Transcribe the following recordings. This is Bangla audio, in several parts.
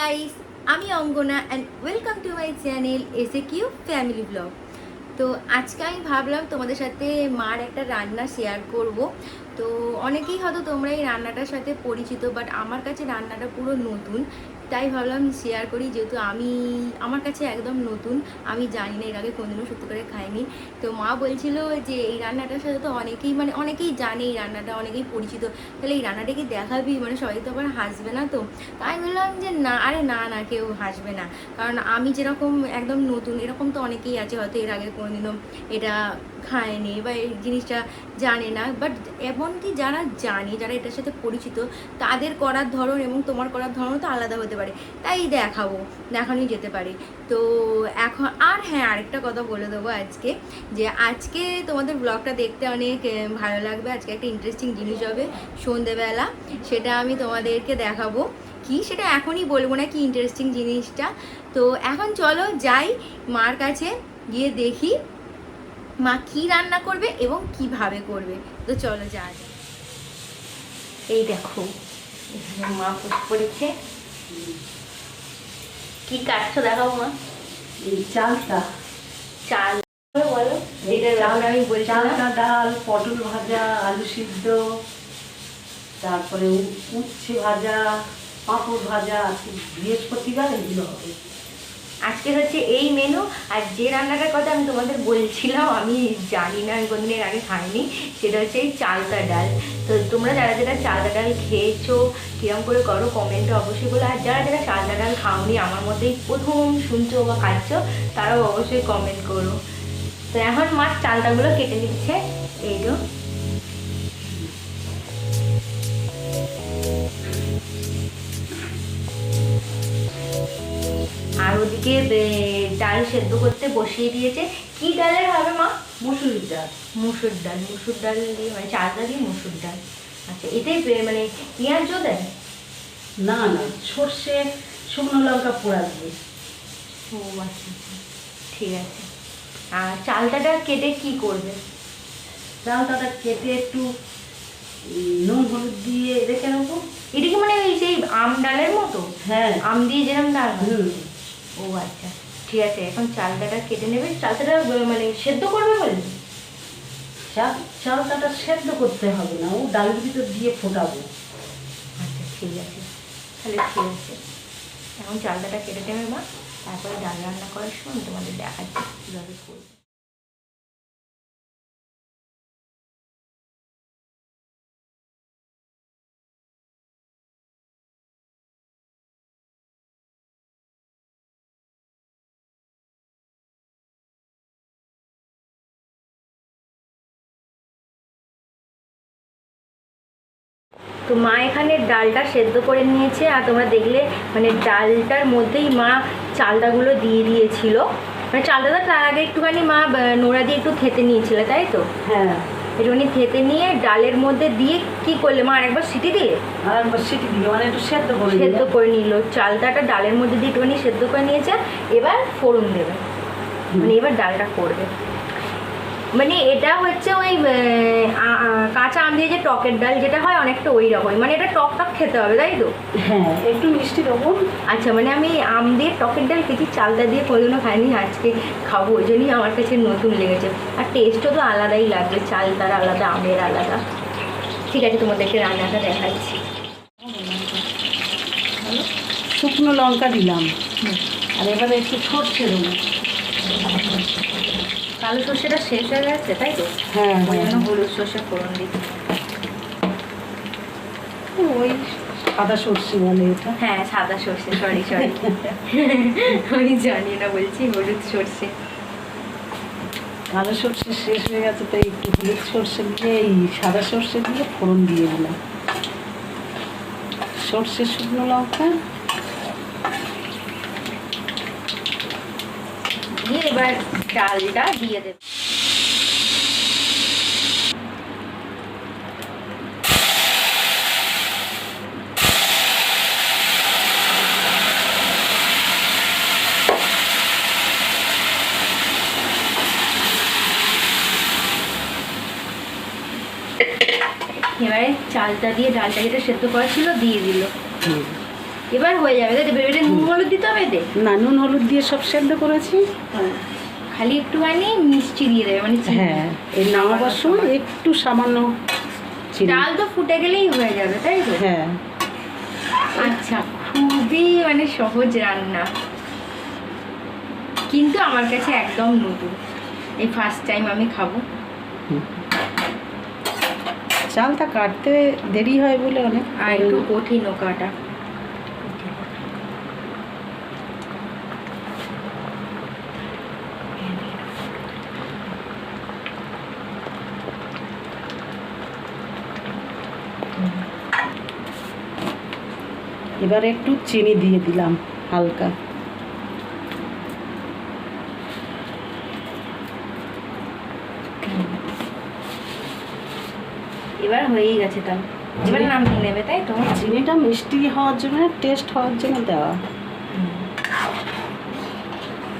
guys, আমি অঙ্গনা and welcome to my channel SAQ Family Vlog। তো আজকে আমি ভাবলাম তোমাদের সাথে মার একটা রান্না শেয়ার করব। তো অনেকেই হয়তো তোমরা এই রান্নাটার সাথে পরিচিত, বাট আমার কাছে রান্নাটা পুরো নতুন, তাই ভাবলাম শেয়ার করি। যেহেতু আমার কাছে একদম নতুন, আমি জানি না, এর আগে কোনোদিনও সত্যি করে খাইনি। তো মা বলছিল যে এই রান্নাটার সাথে তো অনেকেই জানে এই রান্নাটা, অনেকেই পরিচিত, তাহলে এই রান্নাটা কি দেখাবি, সবাই তো আবার হাসবে না। তো তাই বললাম যে না, আরে না না, কেউ হাসবে না, কারণ আমি যেরকম একদম নতুন, এরকম তো অনেকেই আছে হয়তো এর আগে কোনোদিনও এটা খায়নি বা এই জিনিসটা জানে না। বাট এমনকি যারা জানে, যারা এটার সাথে পরিচিত, তাদের করার ধরন এবং তোমার করার ধরন তো আলাদা হতে পারে, তাই দেখানোই যেতে পারে। তো এখন হ্যাঁ, আরেকটা কথা বলে দেবো আজকে তোমাদের ব্লগটা দেখতে অনেক ভালো লাগবে। আজকে একটা ইন্টারেস্টিং জিনিস হবে সন্ধেবেলা, সেটা আমি তোমাদেরকে দেখাবো। কি সেটা এখনই বলবো না, কি ইন্টারেস্টিং জিনিসটা। তো এখন চলো যাই মার কাছে, গিয়ে দেখি মা কি রান্না করবে এবং কিভাবে করবে। তো চলো যা যাক। এই দেখো মা পুষ করেছে, কি কাটছো দেখাও মা। এই চালটা বলো, যেটা আমি বলছি, চালটা, ডাল, পটল ভাজা, আলু সিদ্ধ, তারপরে উচ্ছে ভাজা, পাঁপড় ভাজা। বৃহস্পতিবার এগুলো হবে। আজকে হচ্ছে এই মেনু। আর যে রান্নাটার কথা আমি তোমাদের বলছিলাম, আমি জানি না, আমি কোনদিনের আগে খাইনি, সেটা হচ্ছে এই চালতা ডাল। তো তোমরা যারা যারা চালতা ডাল খেয়েছো, কিরম করে করো কমেন্টে অবশ্যই বলো। আর যারা যারা চালতা ডাল খাওনি, আমার মধ্যেই প্রথম শুনছো বা খাচ্ছো, তারাও অবশ্যই কমেন্ট করো। তো এখন মাছ চালতাগুলো কেটে নিচ্ছে, এই তো। আর ওদিকে ডাল সেদ্ধ করতে বসিয়ে দিয়েছে। কি ডালের হবে মা? মসুর ডাল। মুসুর ডাল দিয়ে, চালটা দিয়ে মুসুর ডাল। আচ্ছা, এতে পেঁয়াজও দেয়? না না, সর্ষে, শুকনো লঙ্কা পোড়া দিয়ে। ও আচ্ছা, ঠিক আছে। আর চালটাটা কেটে কি করবে? চালটা কেটে একটু নুন হলুদ দিয়ে রেখে নেবো। এটা কি ওই সেই আম ডালের মতো? হ্যাঁ, আম দিয়ে যেরকম ডাল হয়? ও আচ্ছা, ঠিক আছে। এখন চালটাটা কেটে নেবে। চালটাটা সেদ্ধ করবে বললি? চালটা সেদ্ধ করতে হবে না, ও ডালের ভিতর দিয়ে ফোটাবো। আচ্ছা ঠিক আছে, তাহলে ঠিক আছে। এখন চালটাটা কেটে নেবে মা, তারপরে ডাল রান্না করার সময় তোমাদের দেখাচ্ছি কীভাবে করবে। তো মা এখানে ডালটা সেদ্ধ করে নিয়েছে, আর তোমরা দেখলে ডালটার মধ্যেই মা চালটাগুলো দিয়ে দিয়েছিল। চালটা তার আগে একটুখানি মা নোড়া দিয়ে একটু থেতে নিয়েছিল, তাই তো? হ্যাঁ, একটুখানি থেতে নিয়ে ডালের মধ্যে দিয়ে কি করলে মা? আরেকবার সিটি দিয়ে একটু সেদ্ধ করে নিল। চালটাটা ডালের মধ্যে দিয়ে একটুখানি সেদ্ধ করে নিয়েছে। এবার ফোড়ন দেবে, এবার ডালটা করবে। এটা হচ্ছে ওই কাঁচা আম দিয়ে যে টকের ডাল যেটা হয়, অনেকটা ওই রকমই। এটা টক টক খেতে হবে, তাই তো? হ্যাঁ, একটু মিষ্টি দেবো। আচ্ছা, আমি আম দিয়ে টকের ডাল খেয়েছি, চালটা দিয়ে কোনোদিনও খাইনি, আজকে খাবো, ওই জন্যই আমার কাছে নতুন লেগেছে। আর টেস্টও তো আলাদাই লাগবে, চালটার আলাদা, আমের আলাদা। ঠিক আছে, তোমাদেরকে রান্নাটা দেখাচ্ছি। শুকনো লঙ্কা দিলাম, আর এবারে একটু সর্ষে দেবো। কালো সর্ষেটা শেষ হয়ে গেছে, তাই তো? হ্যাঁ, ওই জন্য হলুদ সর্ষে ফোড়ন দিই। ওই সাদা সর্ষে বলে এটা। হ্যাঁ, সাদা সর্ষে, সরি আমি জানি না, বলছি হলুদ সর্ষে। কালো সর্ষে শেষ হয়ে গেছে, তাই একটু হলুদ সর্ষে দিয়ে, এই সাদা সর্ষে দিয়ে ফোড়ন দিয়ে দিলাম। সর্ষে, শুকনো লঙ্কা দিয়ে এবার ডালটা দিয়ে দেব। এবারে চালটা দিয়ে ডালটা যেটা সেদ্ধ করা ছিল দিয়ে দিল। এবার হয়ে যাবে তাই তো? এটা নুন হলুদ দিতে হবে এতে? না, নুন হলুদ দিয়ে সব সেদ্ধ করেছি। খালি একটুখানি মিষ্টি দিয়ে দেবে মানে চিনি। হ্যাঁ, এই নামাবার সময় একটু সামান্য চিনি। ডাল তো ফুটে গেলেই হয়ে যাবে তাই তো? হ্যাঁ, আচ্ছা, খুবই মানে সহজ রান্না, কিন্তু আমার কাছে একদম নতুন, এই ফার্স্ট টাইম আমি খাবো। চালটা কাটতে দেরি হয় বলে অনেক, আর একটু কঠিন ও কাটা। এবার একটু চিনি দিয়ে দিলাম হালকা। এবার হয়েই গেছে তাও, এবার নামিয়ে নেবে তাই তো? চিনিটা মিষ্টি হওয়ার জন্য, টেস্ট হওয়ার জন্য দেওয়া।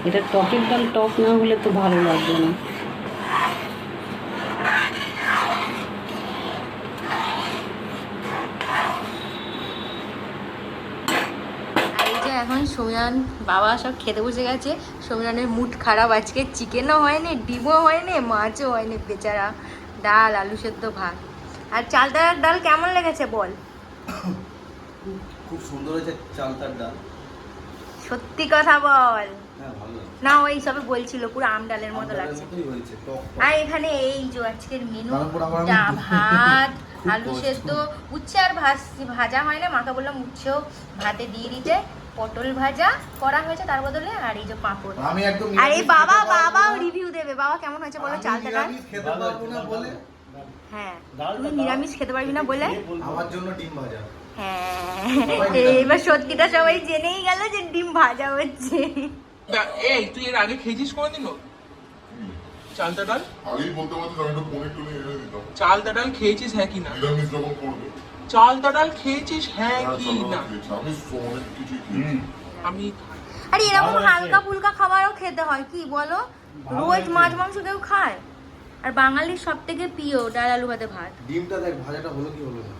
এটা টকের ডাল, টক না হলে তো ভালো লাগবে না। আর এই যে এখন সমীরণ বাবা সব খেতে বসে গেছে। সমীরণের মুড খারাপ আজকে, চিকেনও হয়নি, ডিমও হয়নি, মাছও হয়নি বেচারা। ডাল, আলু সেদ্ধ, ভাত। আর চালতার ডাল কেমন লেগেছে বল? খুব সুন্দর হয়েছে চালতার ডাল। সত্যি কথা বল। হ্যাঁ, ভালো লাগছে। না ওই সবে বলছিল পুরো আম ডালের মতো লাগছে। মতোই হয়েছে, টক টক। আর এখানে এই যে আজকের মেনু, তারপর আবার ভাত, খুব আলু কষ্ট। সেদ্ধ, উচ্ছে আর ভাজা হয় না, মাকে বললাম উচ্ছেও ভাতে দিয়ে দিতে, পটল ভাজা করা হয়েছে তার বদলে, আর এই যে পাঁপড়। আমি একদম আর এই নিরামিষ বাবা খেতে পারবো বাবাও না। রিভিউ দেবে, বাবা কেমন হয়েছে বলো আমি চালটা ডাল? নিরামিষ খেতে পারবো না বলে, হ্যাঁ, তুমি নিরামিষ খেতে পারবি না বলে? আমার জন্য ডিম ভাজা। হ্যাঁ, এবার সত্যিটা সবাই জেনেই গেল যে ডিম ভাজা হচ্ছে। এই তুই এর আগে খেয়েছিস কোনোদিনও চালতা ডাল? আগেই বলতে পারতিস, আমি একটু পনির টনির এনে দিতাম। চালতা ডাল খেয়েছিস হ্যাঁ কি না? নিরামিষ যখন করবে। চালতা ডাল খেয়েছিস হ্যাঁ হ্যাঁ, কি চলো, না? খেয়েছি। আমি অনেক কিছুই খেয়েছি। আমি আর এরকম হালকা ফুলকা খাবারও খেতে হয় কি বলো? রোজ মাছ মাংস কেউ খায়? আর বাঙালির সব থেকে প্রিয় ডাল আলু ভাতে ভাত। ডিমটা দেখ ভাজাটা হলো কি হলো না।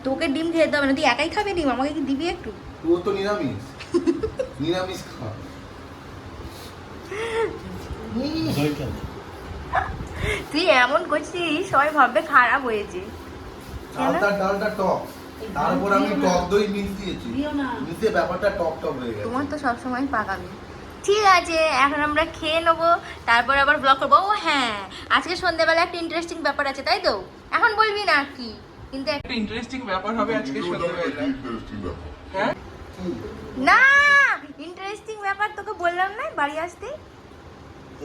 তোকে ডিম খেতে হবে না, তুই একাই খাবি ডিম, আমাকে কি দিবি একটু? তুই তো নিরামিষ, নিরামিষ খা। তুই এমন করছিস সবাই ভাববে খারাপ হয়েছে। চালতার ডালটা টক, তারপর আমি টক দই মিক্স দিয়েছি, মিশিয়ে ব্যাপারটা টক টক হয়ে গেছে। তোমার তো সবসময় পাকাবি। ঠিক আছে, এখন আমরা খেয়ে নেবো, তারপর আবার ব্লগ করবো। ও হ্যাঁ, আজকে সন্ধ্যাবেলা একটা ইন্টারেস্টিং ব্যাপার আছে তাই তো? এখন বলবি না কি? কিন্তু একটা ইন্টারেস্টিং ব্যাপার হবে আজকে ভিডিওটা সন্ধ্যাবেলা। ইন্টারেস্টিং ব্যাপার। হ্যাঁ, না, ইন্টারেস্টিং ব্যাপার তোকে বললাম না বাড়ি আসতে।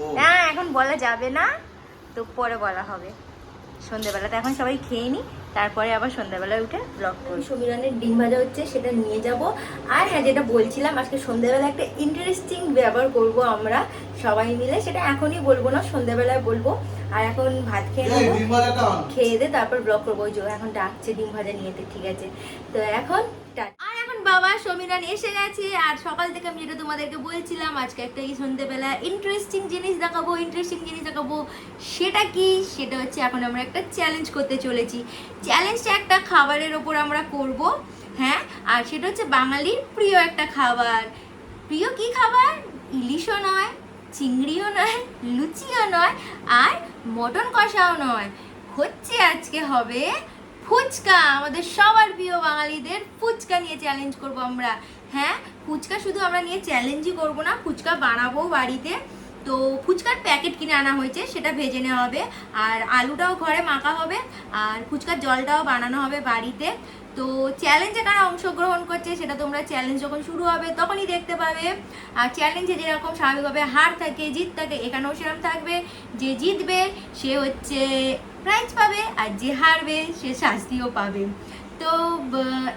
ও, না এখন বলা যাবে না, তো পরে বলা হবে সন্ধ্যাবেলাতে। এখন সবাই খেয়ে নি, তারপরে আবার সন্ধ্যাবেলায় উঠে ব্লগ করবো। সমীরণের ডিম ভাজা হচ্ছে, সেটা নিয়ে যাব। আর হ্যাঁ, যেটা বলছিলাম, আজকে সন্ধ্যাবেলা একটা ইন্টারেস্টিং ব্যাপার করব আমরা সবাই মিলে, সেটা এখনই বলবো না, সন্ধ্যাবেলায় বলবো। আর এখন ভাত খেয়ে এই নেবো, ডিম ভাজাটা আন। খেয়ে দে তারপর ব্লগ করবো। ওই যে এখন ডাকছে ডিম ভাজা নিয়ে, ঠিক আছে? তো এখন আর এখন বাবা সমীরণ এসে গেছে। আর সকাল থেকে আমি যেটা তোমাদেরকে বলছিলাম, আজকে একটা এই সন্ধ্যেবেলা ইন্টারেস্টিং জিনিস দেখাবো। সেটা কি? সেটা হচ্ছে এখন আমরা একটা চ্যালেঞ্জ করতে চলেছি। চ্যালেঞ্জটা একটা খাবারের ওপর আমরা করব, হ্যাঁ। আর সেটা হচ্ছে বাঙালির প্রিয় একটা খাবার। প্রিয় কি খাবার? ইলিশও নয়, চিংড়িও নয়, লুচিও নয়, আর মটন কষাও নয়, হচ্ছে আজকে হবে ফুচকা। আমাদের সবার প্রিয় বাঙালিদের ফুচকা নিয়ে চ্যালেঞ্জ করব আমরা। হ্যাঁ, ফুচকা শুধু আমরা নিয়ে চ্যালেঞ্জই করব না, ফুচকা বানাবো বাড়িতে। তো ফুচকার প্যাকেট কিনে আনা হয়েছে, সেটা ভেজে নেওয়া হবে। আর আলুটাও ঘরে মাখা হবে, আর ফুচকার জলটাও বানানো হবে বাড়িতে। তো চ্যালেঞ্জে কারা অংশগ্রহণ করছে সেটা তোমরা চ্যালেঞ্জ যখন শুরু হবে তখনই দেখতে পাবে। আর চ্যালেঞ্জে যেরকম স্বাভাবিকভাবে হার থাকে, জিত থাকে, এখানেও সেরকম থাকবে। যে জিতবে সে হচ্ছে প্রাইজ পাবে, আর যে হারবে সে শাস্তিও পাবে। তো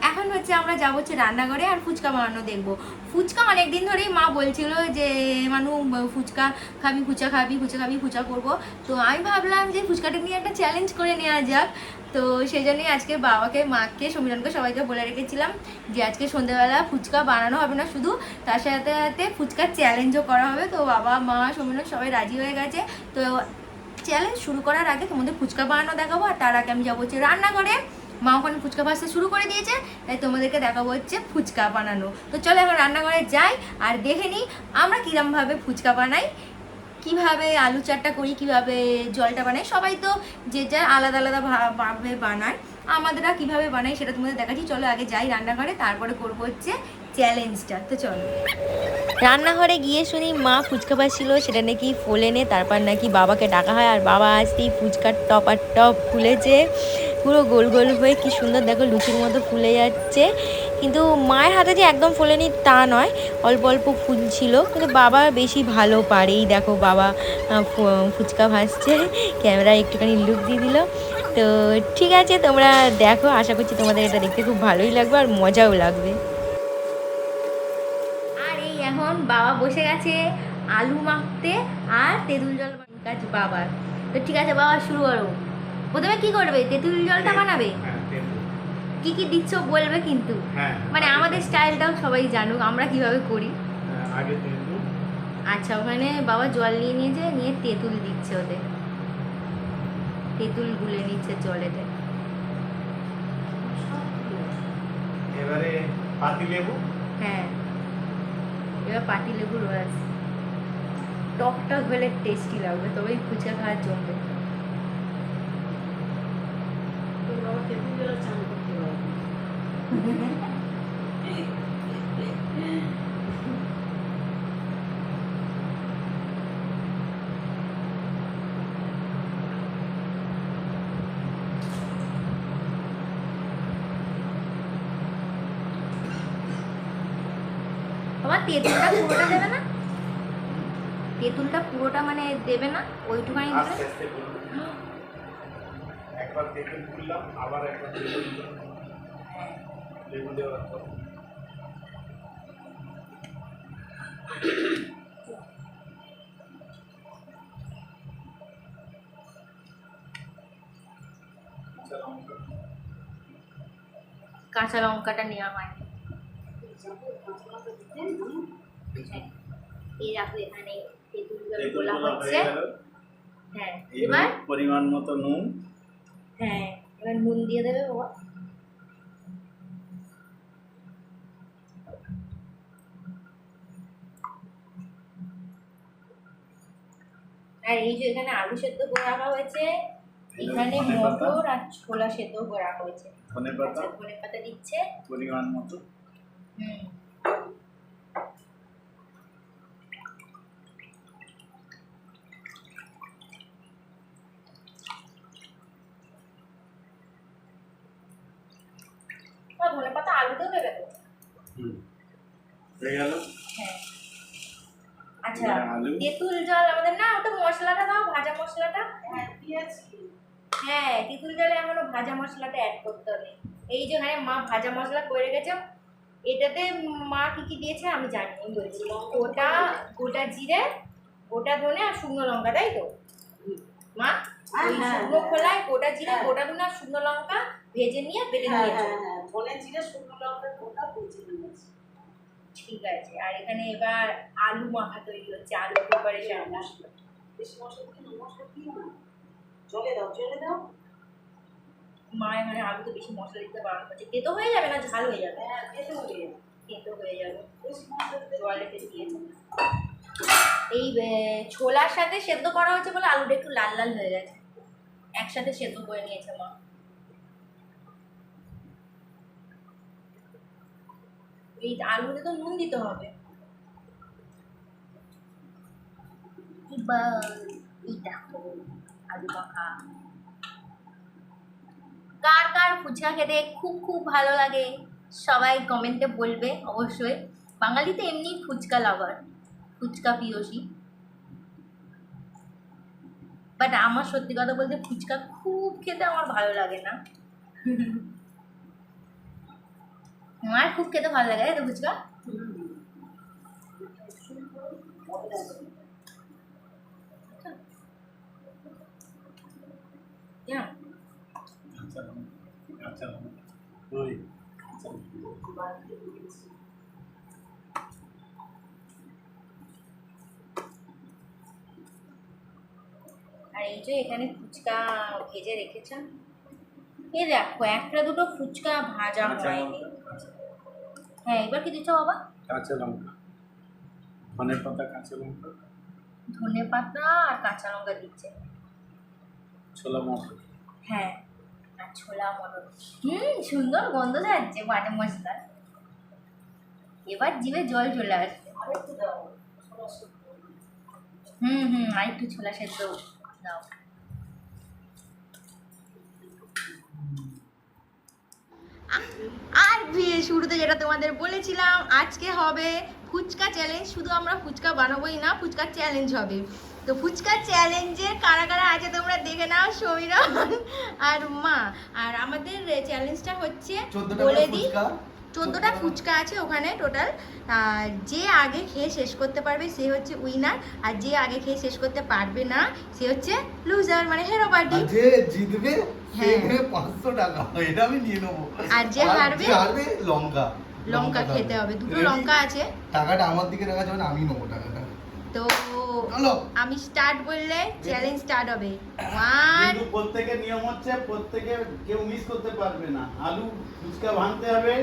এখন হচ্ছে আমরা যাবো হচ্ছে রান্নাঘরে আর ফুচকা বানানো দেখবো। ফুচকা অনেকদিন ধরেই মা বলছিল যে মানু ফুচকা খাবি, ফুচকা করবো। তো আমি ভাবলাম যে ফুচকাটা নিয়ে একটা চ্যালেঞ্জ করে নেওয়া যাক। তো সেই জন্যই আজকে বাবাকে, মাকে, সমীরণকে সবাইকে বলে রেখেছিলাম যে আজকে সন্ধ্যেবেলা ফুচকা বানানো হবে না শুধু, তার সাথে সাথে ফুচকার চ্যালেঞ্জও করা হবে। তো বাবা, মা, সমীরণ সবাই রাজি হয়ে গেছে। তো চ্যালেঞ্জ শুরু করার আগে তোমাদের ফুচকা বানানো দেখাবো, আর তার আগে আমি যাবো হচ্ছে রান্নাঘরে। মা ওখানে ফুচকা ভাজতে শুরু করে দিয়েছে, তাই তোমাদেরকে দেখাবো হচ্ছে ফুচকা বানানো। তো চলো এখন রান্নাঘরে যাই আর দেখে নিই আমরা কীরমভাবে ফুচকা বানাই, কিভাবে আলু চাটটা করি, কিভাবে জলটা বানাই। সবাই তো যে যার আলাদা আলাদা ভাবে বানায়, আমাদেরটা কিভাবে বানাই সেটা তোমাদের দেখাচ্ছি। চলো আগে যাই রান্নাঘরে, তারপরে করবো হচ্ছে চ্যালেঞ্জটা। তো চলো রান্নাঘরে গিয়ে শুনি মা ফুচকা ভাজছিল, সেটা নাকি ফোলেনে তারপর নাকি বাবাকে ডাকা হয়, আর বাবা আসতেই ফুচকার টপ আর টপ ফুলেছে, পুরো গোল গোল হয়ে কি সুন্দর দেখো লুচির মতো ফুলে যাচ্ছে। কিন্তু মায়ের হাতে যে একদম ফোলেনি তা নয়, অল্প অল্প ফুল ছিল, কিন্তু বাবা বেশি ভালো পারে। এই দেখো বাবা ফুচকা ভাজছে, ক্যামেরায় একটুখানি লুক দিয়ে দিল। তো ঠিক আছে, তোমরা দেখো, আশা করছি তোমাদের এটা দেখতে খুব ভালোই লাগবে আর মজাও লাগবে। আর এই এখন বাবা বসে গেছে আলু মাখতে আর তেঁতুল জল কাজ বাবার। তো ঠিক আছে বাবা, শুরু করো। প্রথমে কি করবে? তেঁতুল জলটা বানাবে? কি কি দিচ্ছ বলবে কিন্তু, মানে আমাদের স্টাইলটাও সবাই জানুক আমরা কিভাবে করি। আগে তেঁতুল, আচ্ছা, ওখানে বাবা জল নিয়ে নিয়েছে, নিয়ে তেঁতুল দিচ্ছে ওদের, তেঁতুল গুলে নিচ্ছে জলেতে। এবারে পাতি লেবু, হ্যাঁ, এবার পাতি লেবুর রস, টক টক হলে টেস্টি লাগবে, তবেই ফুচকা খাওয়া জমবে। বাবা তেঁতুল জলে চান করতে পারবে। বাবা তেঁতুলটা পুরোটা দেবে না? তেঁতুলটা পুরোটা মানে দেবে না, ওইটুখানি দেবে? আস্তে আস্তে করুন। একবার তেঁতুল তুললাম, আবার একবার লেবু দিলাম। লেবু দেওয়ার পর কাঁচা লঙ্কাটা নেওয়া হয়নি। এই দেখো এখানে তেঁতুল জল গোলা হচ্ছে। হ্যাঁ, এবার পরিমাণ মতো নুন, হ্যাঁ এবার নুন দিয়ে দেবে বাবা। আর এই যে এখানে আলু সেদ্ধ করে রাখা হয়েছে, এখানে মটর আর ছোলা সেদ্ধ করে রাখা হয়েছে। ধনেপাতা, ধনেপাতা দিচ্ছে পরিমাণ মতো। হুম। ধনেপাতা আলুতেও দেবে তো? হয়ে গেল। হ্যাঁ। আচ্ছা, এবার আলু। তেঁতুল জল আমাদের না, ওটা মশলাটা দাও, ভাজা মশলাটা। হ্যাঁ, তেঁতুল জলে এখনো ভাজা মশলাটা অ্যাড করতে হবে। এই যে এখানে মা ভাজা মশলা করে রেখেছে, এটাতে মা কি কি দিয়েছে আমি জানি, আমি বলছি। গোটা জিরে, গোটা ধনে আর শুকনো লঙ্কা, তাই তো মা? ওই শুকনো খোলায় গোটা জিরে, গোটা ধনে আর শুকনো লঙ্কা ভেজে নিয়ে বেটে নিয়েছে। ধনে জিরে শুকনো লঙ্কা গোটা ভেজে নিয়েছি। ঠিক আছে, আর এখানে এবার আলু মাখা তৈরি হচ্ছে, আলু প্রিপারেশন। মশলা বেশি মশলা দিই, মশলা দিও না, জলে দাও, জলে দাও। মা এখানে আলু তো বেশি মশলা দিতে বারণ করছে, তেতো হয়ে যাবে না ঝাল হয়ে যাবে? হ্যাঁ, তেতো হয়ে যাবে। তেতো হয়ে যাবে, বেশি মশলা দিতে জলে দিয়েছে। এই ছোলার সাথে সেদ্ধ করা হয়েছে বলে আলুটা একটু লাল লাল হয়ে গেছে, একসাথে সেদ্ধ করে নিয়েছে মা। এই আলুতে তো নুন দিতে হবে। এই দেখো আলু মাখা। কার কার ফুচকা খেতে খুব খুব ভালো লাগে সবাই কমেন্টে বলবে অবশ্যই। বাঙালি তো এমনি ফুচকা লাভার, ফুচকা প্রিয়সী। বাট আমার সত্যি কথা বলতে ফুচকা খুব খেতে আমার ভালো লাগে না। আমার খুব খেতে ভালো লাগে তো ফুচকা। আর এই যে এখানে ফুচকা ভেজে রেখেছেন, এ দেখো একটা দুটো ফুচকা ভাজা হয়নি। হ্যাঁ এবার কি দিচ্ছ বাবা? কাঁচা লঙ্কা, ধনে পাতা, কাঁচা লঙ্কা, ধনে পাতা আর কাঁচা লঙ্কা দিচ্ছে। ছোলা মটর। হ্যাঁ আর ছোলা মটর। সুন্দর গন্ধ যাচ্ছে বাটা মশলা। এবার জিভে জল চলে আসছে। আর একটু ছোলা সেদ্ধ দাও। আর বিয়ে শুরুতে যেটা তোমাদের বলেছিলাম, আজকে হবে ফুচকা চ্যালেঞ্জ। শুধু আমরা ফুচকা বানাবোই না, ফুচকা চ্যালেঞ্জ হবে। তো ফুচকা চ্যালেঞ্জে কারা কারা আছে তোমরা দেখে নাও, সমীরন আর মা। আর আমাদের চ্যালেঞ্জটা হচ্ছে বলে দিই, 14টা ফুচকা আছে ওখানে টোটাল। যে আগে খেয়ে শেষ করতে পারবে সে হচ্ছে উইনার, আর যে আগে খেয়ে শেষ করতে পারবে না সে হচ্ছে লুজার, মানে হেরো পার্টি। যে জিতবে সে হ্যাঁ। নেবে 500 টাকা, এটা আমি নিয়ে নেবো। আর যে হারবে লঙ্কা খেতে হবে। দুটো লঙ্কা আছে। টাকাটা আমার দিকে রাখা যাবে না, আমি নেবো টাকাটা। তো চলো। আমি স্টার্ট বললে চ্যালেঞ্জ স্টার্ট হবে। 1 কিন্তু প্রত্যেকের নিয়ম হচ্ছে প্রত্যেকে কেউ মিস করতে পারবে না। আলু ফুচকা ভাঙতে হবে,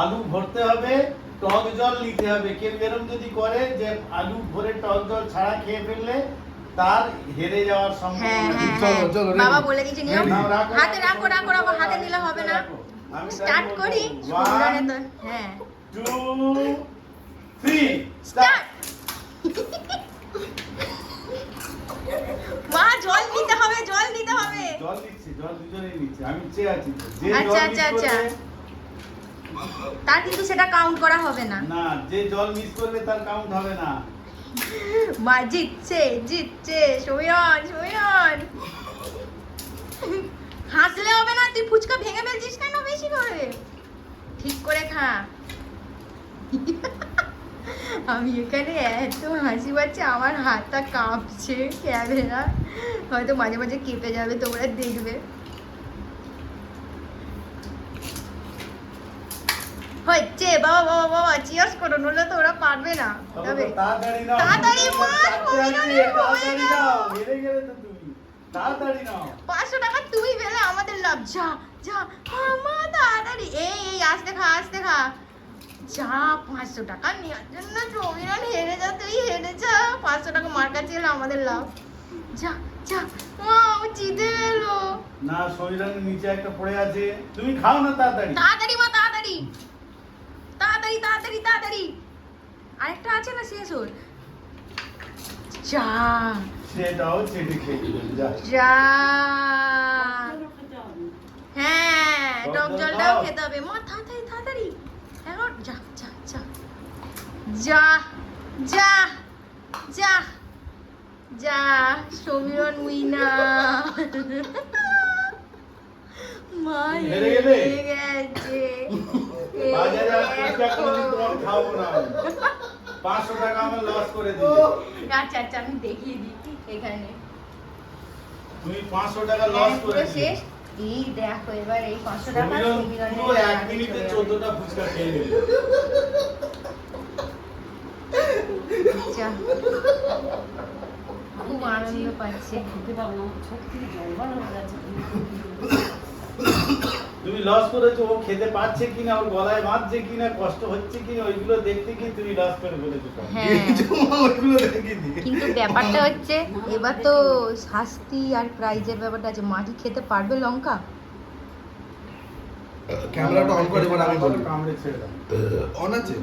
আলু ভরতে হবে, টক জল নিতে হবে। কেউ এরকম যদি করে যে আলু ভরে টক জল ছাড়া খেয়ে ফেললে তার হেরে যাওয়ার হ্যাঁ সম্ভাবনা। হ্যাঁ চলো, হ্যাঁ চলো, বাবা ready? বলে দিয়েছে নিয়ম। নাও, রাখো, হাতে রাখো রাখো, রাখো রাখো, হাতে রাখো, নিলে হবে না। রাখো। আমি স্টার্ট তাই করি। বলবো। 1, হ্যাঁ 2, 3 স্টার্ট। মা জল নিতে হবে, জল নিতে হবে। জল দিচ্ছি, জল দুজনেই নিচ্ছে। আমি চেয়ে আছি তো। যে আচ্ছা, জল আচ্ছা, মিস আচ্ছা। করবে, তার কিন্তু সেটা কাউন্ট করা হবে না। না, যে জল মিস করবে তার কাউন্ট হবে না। মা জিতছে জিতছে। সমীরন হাসলে হবে না, তুই ফুচকা ভেঙে ফেলছিস কেন বেশি করে? ঠিক করে খা। আমি এখানে এত হাসি পাচ্ছে, আমার হাতটা কাঁপছে। ক্যামেরা হয়তো মাঝে মাঝে কেঁপে যাবে, তোমরা দেখবে। হচ্ছে বাবা বাবা বাবা, চিয়ার্স করো, নইলে তো ওরা পারবে না। তবে তাড়াতাড়ি নাও, তাড়াতাড়ি মা, তাড়াতাড়ি সমীরনের হয়ে নাও, গেল। হেরে গেলে তো তুমি। তাড়াতাড়ি নাও। 500 টাকা তুই পেলে আমাদের লাভ। যা যা মা তাড়াতাড়ি। এই আস্তে খা, আস্তে খা। যা 500 টাকা নেওয়ার জন্য সমীরন হেরে যা, তুই হেরে যা। 500 টাকা মার কাছে এলে আমাদের লাভ। যা যা মা, ও জিতে গেল। না, শরীরের নিচে একটা পড়ে আছে, তুমি খাও না তাড়াতাড়ি। তাড়াতাড়ি মা, তাড়াতাড়ি তাড়াতাড়ি তাড়াতাড়ি তাড়াতাড়ি। আরেকটা আছে না, শেষ ওর। যা সেটাও চেটে খেয়ে দিবেন, যা। যা। হ্যাঁ টক টক জল জলটাও দাও। খেতে হবে। মা তাড়াতাড়ি তাড়াতাড়ি এখন। যা যা যা যা যা যা যা। সমীরন উইনার। মা হেরে গেলে? হেরে গেছে। বাজারে আর ফুচকা কোনোদিন তোমার খাবো না আমি। 500 টাকা আমার লস করে দিলে। আচ্ছা আচ্ছা, আমি দেখিয়ে দিই এখানে। তুমি 500 টাকা লস করে পুরো দিলে। শেষ। এই দেখো এবার এই 500 টাকা শরীরের সমীরনের পুরো 1 হাতে মিনিটে চলে 14টা ফুচকা খেয়ে নিলে। যা। খুব আনন্দ পাচ্ছে। তুমি লস করেছো, ও খেতে পারছে কিনা, ওর গলায় বাঁধছে কিনা, কষ্ট হচ্ছে কিনা, ওইগুলো দেখতে কি তুমি লস করে ফেলেছো। হ্যাঁ ওইগুলো দেখিনি। কিন্তু ব্যাপারটা হচ্ছে এবার তো শাস্তি আর প্রাইজের ব্যাপারটা আছে। মা কি খেতে পারবে লঙ্কা? ক্যামেরাটা অন করে এবার আমি বলি। কামড়ে ছেড়ে দাও। অন আছে?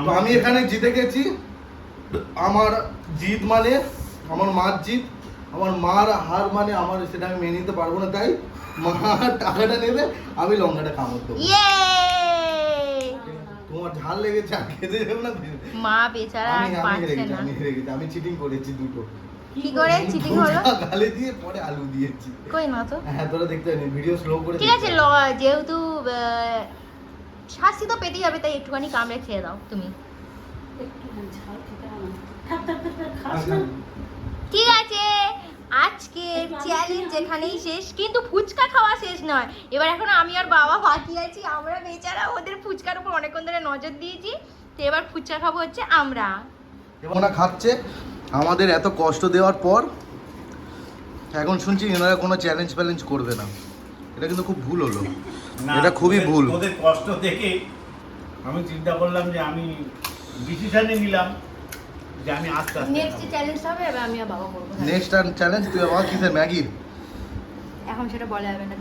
তো আমি এখানে জিতে গেছি। আমার জিত মানে আমার মার জিত, আমার মার হার মানে আমার, সেটা আমি মেনে নিতে পারবো না। তাই মা টাকাটা নেবে, আমি লঙ্কাটা কামড় দেবো। ইয়ে! তোমার ঝাল লেগেছে, আর খেতে যাবো না। মা বেচারা আর আমি হেরে পারছে গেছি, না। আমি হেরে গেছি। আমি চিটিং করেছি দুটো। কি করে চিটিং হলো? দুটো গালে দিয়ে পরে আলু দিয়েছি। কই না তো। হ্যাঁ, তোরা দেখতে পাইনি, ভিডিও স্লো করে ঠিক আছে, যেহেতু শাস্তি তো পেতেই হবে, তাই একটুখানি কামড়ে খেয়ে দাও তুমি। ঠিক আছে, আজকের চ্যালেঞ্জ এখানেই শেষ, কিন্তু ফুচকা খাওয়া শেষ নয়। এবার এখন আমি আর বাবা বাকি আছি। আমরা বেচারা ওদের ফুচকার উপর অনেকক্ষণ ধরে নজর দিয়েছি। তো এবার ফুচকা খাবো হচ্ছে আমরা। ওরা খাচ্ছে আমাদের এত কষ্ট দেওয়ার পর। এখন শুনছি এনারা কোনো চ্যালেঞ্জ ফ্যালেঞ্জ করবে না। এটা কিন্তু খুব ভুল হলো, না, এটা খুবই ভুল। ওদের কষ্ট দেখে আমি চিন্তা করলাম যে আমি ডিসিশনে নিলাম যে আমি আস্তে আস্তে নেক্সট খাবো। চ্যালেঞ্জ হবে, এবার আমি আর বাবা করবো। নেক্সট চ্যালেঞ্জ তুই আমার কিসের ম্যাগির? এখন সেটা বলা যাবে না।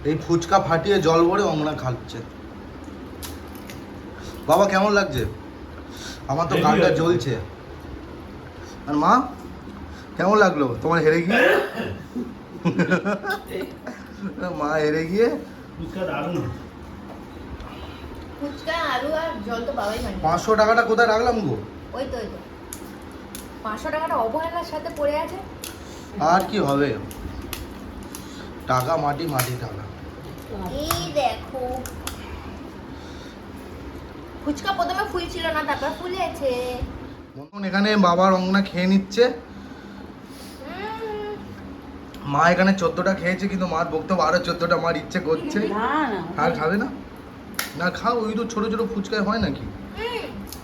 এই ফুচকা ফাটিয়ে জল ভরে অমনা খাচ্ছে। বাবা কেমন লাগছে? আমার তো গানটা জ্বলছে। আর মা কেমন লাগলো তোমার হেরে গিয়ে? মা হেরে গিয়ে ফুচকা দারুণ। ফুচকা আলু আর জল তো বাবাই বানিয়ে। 500 টাকাটা কোথায় রাখলাম গো? ওই তো 500 টাকাটা অবহেলার সাথে পড়ে আছে। আর কি হবে, টাকা মাটি, মাটি টাকা। এই দেখো, ফুচকা প্রথমে ফুলছিল না, তারপর ফুলেছে। এখন এখানে বাবার অঙ্গনা খেয়ে নিচ্ছে। মা এখানে 14টা খেয়েছে, কিন্তু মার বক্তব্য আরো 14টা মার ইচ্ছে করছে। আর খাবে না? না খাও, ওই তো ছোট ছোট ফুচকায় হয় নাকি?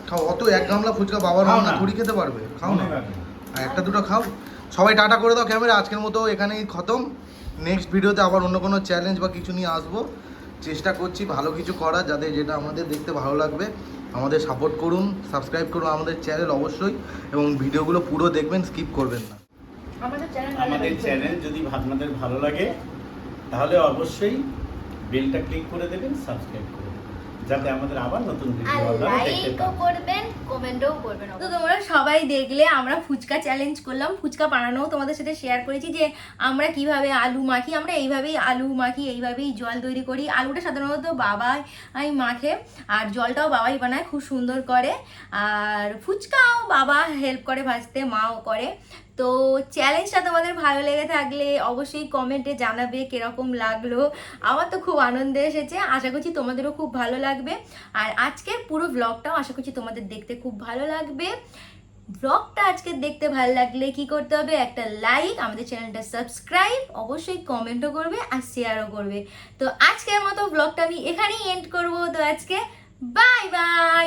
খাও, অত এক গামলা ফুচকা বাবার খাও অঙ্গনা না। থোড়ি খেতে পারবে, খাও না। অনেক আগে। আর একটা দুটো খাও। সবাই টাটা করে দাও ক্যামেরা। আজকের মতো এখানেই খতম। নেক্সট ভিডিওতে আবার অন্য কোনো চ্যালেঞ্জ বা কিছু নিয়ে আসবো। চেষ্টা করছি ভালো কিছু করার, যাতে যেটা আমাদের দেখতে ভালো লাগবে। আমাদের সাপোর্ট করুন, সাবস্ক্রাইব করুন আমাদের চ্যানেল অবশ্যই, এবং ভিডিওগুলো পুরো দেখবেন, স্কিপ করবেন না। আমাদের আমাদের চ্যানেল যদি আপনাদের ভালো লাগে তাহলে অবশ্যই বেলটা ক্লিক করে দেবেন, সাবস্ক্রাইব করে দেবেন, যাতে আমাদের আবার নতুন আর ভিডিও আপনারা দেখতে লাইকও পান। করবেন, কমেন্টও করবেন। তো তোমরা সবাই দেখলে আমরা ফুচকা চ্যালেঞ্জ করলাম, ফুচকা বানানো তোমাদের সাথে শেয়ার করেছি যে আমরা কিভাবে আলু মাখি। আমরা এইভাবেই আলু মাখি, এইভাবেই জল তৈরি করি। আলুটা সাধারণত বাবাই মাখে, আর জলটাও বাবাই বানায় খুব সুন্দর করে। আর ফুচকাও বাবা হেল্প করে ভাজতে, মাও করে। তো চ্যালেঞ্জটা তোমাদের ভালো লেগে থাকলে অবশ্যই কমেন্টে জানাবে কিরকম লাগলো। আমার তো খুব আনন্দ এসেছে, আশা করছি তোমাদেরও খুব ভালো লাগবে। আর আজকের পুরো ব্লগটাও আশা করছি তোমাদের দেখতে খুব ভালো লাগবে। ব্লগটা আজকে দেখতে ভালো লাগলে কি করতে হবে? একটা লাইক, আমাদের চ্যানেলটা সাবস্ক্রাইব, অবশ্যই কমেন্টও করবে আর শেয়ারও করবে। তো আজকের মতো ব্লগটা আমি এখানেই এন্ড করবো। তো আজকে বাই বাই।